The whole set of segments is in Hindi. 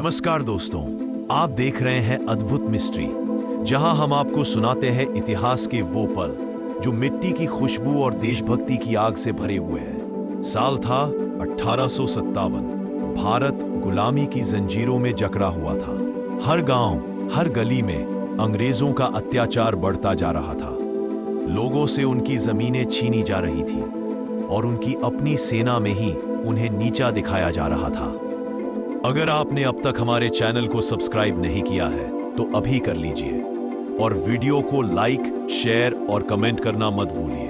नमस्कार दोस्तों, आप देख रहे हैं अद्भुत मिस्ट्री, जहां हम आपको सुनाते हैं इतिहास के वो पल जो मिट्टी की खुशबू और देशभक्ति की आग से भरे हुए हैं। साल था 1857। भारत गुलामी की जंजीरों में जकड़ा हुआ था। हर गांव, हर गली में अंग्रेजों का अत्याचार बढ़ता जा रहा था। लोगों से उनकी जमीनें छीनी जा रही थी और उनकी अपनी सेना में ही उन्हें नीचा दिखाया जा रहा था। अगर आपने अब तक हमारे चैनल को सब्सक्राइब नहीं किया है तो अभी कर लीजिए और वीडियो को लाइक, शेयर और कमेंट करना मत भूलिए,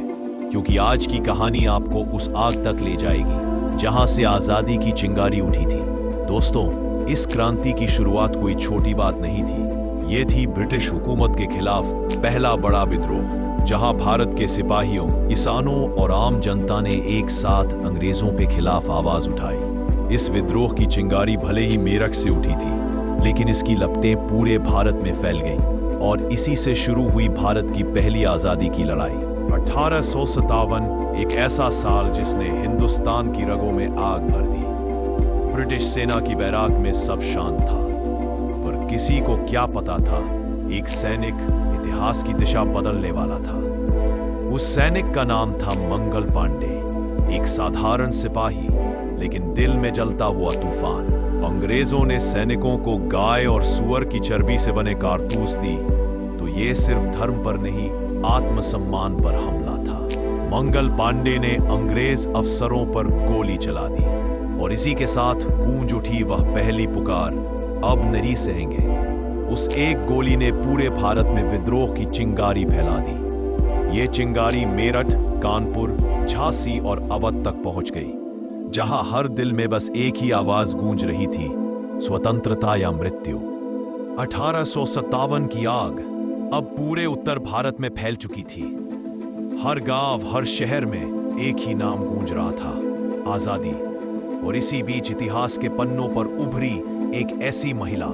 क्योंकि आज की कहानी आपको उस आग तक ले जाएगी जहां से आजादी की चिंगारी उठी थी। दोस्तों, इस क्रांति की शुरुआत कोई छोटी बात नहीं थी। ये थी ब्रिटिश हुकूमत के खिलाफ पहला बड़ा विद्रोह, जहां भारत के सिपाहियों, किसानों और आम जनता ने एक साथ अंग्रेजों के खिलाफ आवाज उठाई। इस विद्रोह की चिंगारी भले ही मेरठ से उठी थी, लेकिन इसकी लपटें पूरे भारत में फैल गईं और इसी से शुरू हुई भारत की पहली आजादी की लड़ाई। 1857 एक ऐसा साल जिसने हिंदुस्तान की रगों में आग भर दी। ब्रिटिश सेना की बैराक में सब शांत था, पर किसी को क्या पता था, एक सैनिक इतिहास की दिशा बदलने वाला था। उस सैनिक का नाम था मंगल पांडे, एक साधारण सिपाही लेकिन दिल में जलता हुआ तूफान। अंग्रेजों ने सैनिकों को गाय और सुअर की चर्बी से बने कारतूस दी तो ये सिर्फ धर्म पर नहीं, आत्मसम्मान पर हमला था। मंगल पांडे ने अंग्रेज अफसरों पर गोली चला दी और इसी के साथ गूंज उठी वह पहली पुकार, अब नहीं सहेंगे। उस एक गोली ने पूरे भारत में विद्रोह की चिंगारी फैला दी। ये चिंगारी मेरठ, कानपुर, झांसी और अवध तक पहुंच गई, जहां हर दिल में बस एक ही आवाज गूंज रही थी, स्वतंत्रता या मृत्यु। 1857 की आग अब पूरे उत्तर भारत में फैल चुकी थी। हर गांव, हर शहर में एक ही नाम गूंज रहा था, आजादी। और इसी बीच इतिहास के पन्नों पर उभरी एक ऐसी महिला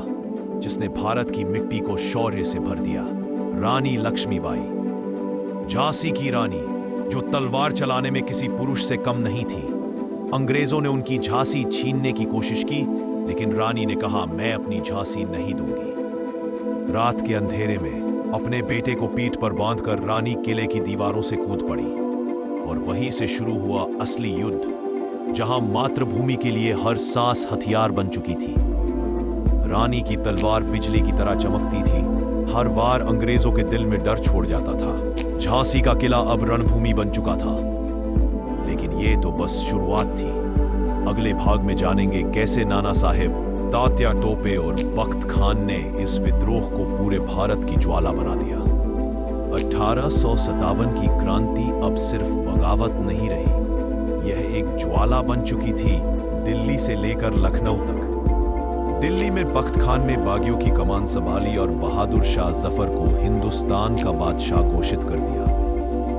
जिसने भारत की मिट्टी को शौर्य से भर दिया, रानी लक्ष्मीबाई। झांसी की रानी, जो तलवार चलाने में किसी पुरुष से कम नहीं थी। अंग्रेजों ने उनकी झांसी छीनने की कोशिश की, लेकिन रानी ने कहा, मैं अपनी झांसी नहीं दूंगी। रात के अंधेरे में अपने बेटे को पीठ पर बांधकर रानी किले की दीवारों से कूद पड़ी और वहीं से शुरू हुआ असली युद्ध, जहां मातृभूमि के लिए हर सांस हथियार बन चुकी थी। रानी की तलवार बिजली की तरह चमकती थी, हर वार अंग्रेजों के दिल में डर छोड़ जाता था। झांसी का किला अब रणभूमि बन चुका था, लेकिन ये तो बस शुरुआत थी। अगले भाग में जानेंगे कैसे नाना साहेब, तात्या टोपे और बख्त खान ने इस विद्रोह को पूरे भारत की ज्वाला बना दिया। 1857 की क्रांति अब सिर्फ बगावत नहीं रही, यह एक ज्वाला बन चुकी थी, दिल्ली से लेकर लखनऊ तक। दिल्ली में बख्त खान ने बागियों की कमान संभाली और बहादुर शाह जफर को हिंदुस्तान का बादशाह घोषित कर दिया।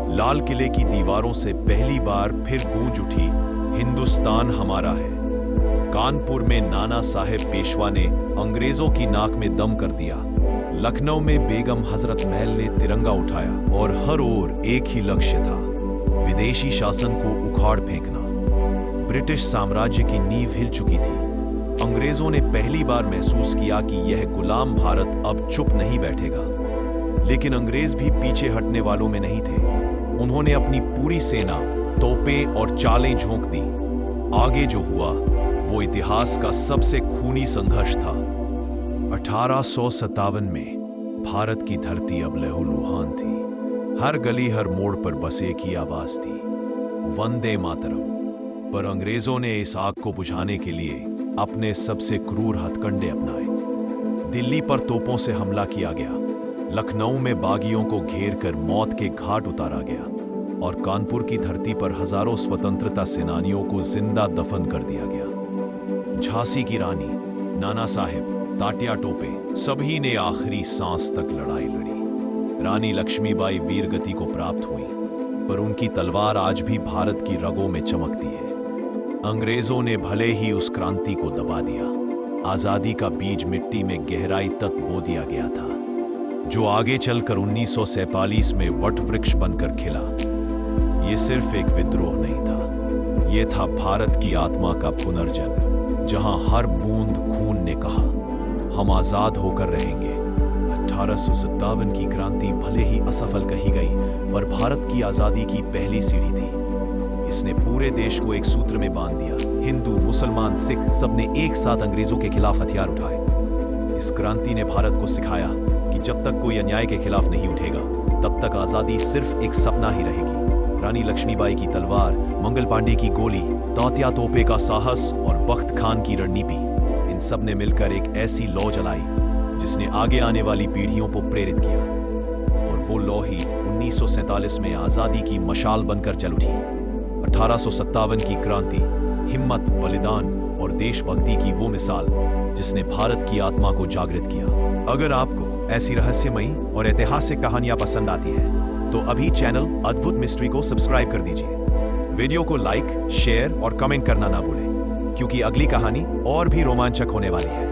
लाल किले की दीवारों से पहली बार फिर गूंज उठी, हिंदुस्तान हमारा है। कानपुर में नाना साहेब पेशवा ने अंग्रेजों की नाक में दम कर दिया। लखनऊ में बेगम हजरत महल ने तिरंगा उठाया और हर ओर एक ही लक्ष्य था, विदेशी शासन को उखाड़ फेंकना। ब्रिटिश साम्राज्य की नींव हिल चुकी थी। अंग्रेजों ने पहली बार महसूस किया कि यह गुलाम भारत अब चुप नहीं बैठेगा। लेकिन अंग्रेज भी पीछे हटने वालों में नहीं थे। उन्होंने अपनी पूरी सेना, तोपें और चालें झोंक दी। आगे जो हुआ वो इतिहास का सबसे खूनी संघर्ष था। 1857 में भारत की धरती अब लहूलुहान थी। हर गली, हर मोड़ पर बस एक ही आवाज थी, वंदे मातरम। पर अंग्रेजों ने इस आग को बुझाने के लिए अपने सबसे क्रूर हथकंडे अपनाए। दिल्ली पर तोपों से हमला किया गया, लखनऊ में बागियों को घेर कर मौत के घाट उतारा गया और कानपुर की धरती पर हजारों स्वतंत्रता सेनानियों को जिंदा दफन कर दिया गया। झांसी की रानी, नाना साहेब, तात्या टोपे, सभी ने आखिरी सांस तक लड़ाई लड़ी। रानी लक्ष्मीबाई वीरगति को प्राप्त हुई, पर उनकी तलवार आज भी भारत की रगों में चमकती है। अंग्रेजों ने भले ही उस क्रांति को दबा दिया, आजादी का बीज मिट्टी में गहराई तक बो दिया गया था, जो आगे चलकर 1947 में वट वृक्ष बनकर खिला। ये सिर्फ एक विद्रोह नहीं था, ये था भारत की आत्मा का पुनर्जन्म। जहां हर बूंद खून ने कहा, हम आजाद होकर रहेंगे। 1857 की क्रांति भले ही असफल कही गई, पर भारत की आजादी की पहली सीढ़ी थी। इसने पूरे देश को एक सूत्र में बांध दिया। हिंदू, मुसलमान, सिख सबने एक साथ अंग्रेजों के खिलाफ हथियार उठाए। इस क्रांति ने भारत को सिखाया कि जब तक कोई अन्याय के खिलाफ नहीं उठेगा, तब तक आजादी सिर्फ एक सपना ही रहेगी। रानी लक्ष्मीबाई की तलवार, मंगल पांडे की गोली, तात्या तोपे का साहस और बख्त खान की रणनीति, इन सब ने मिलकर एक ऐसी लौ जलाई जिसने आगे आने वाली पीढ़ियों को प्रेरित किया। और वो लौ ही 1947 में आजादी की मशाल बनकर जल उठी। 1857 की क्रांति हिम्मत, बलिदान और देशभक्ति की वो मिसाल जिसने भारत की आत्मा को जागृत किया। अगर आपको ऐसी रहस्यमयी और ऐतिहासिक कहानियां पसंद आती हैं, तो अभी चैनल अद्भुत मिस्ट्री को सब्सक्राइब कर दीजिए। वीडियो को लाइक, शेयर और कमेंट करना ना भूलें, क्योंकि अगली कहानी और भी रोमांचक होने वाली है।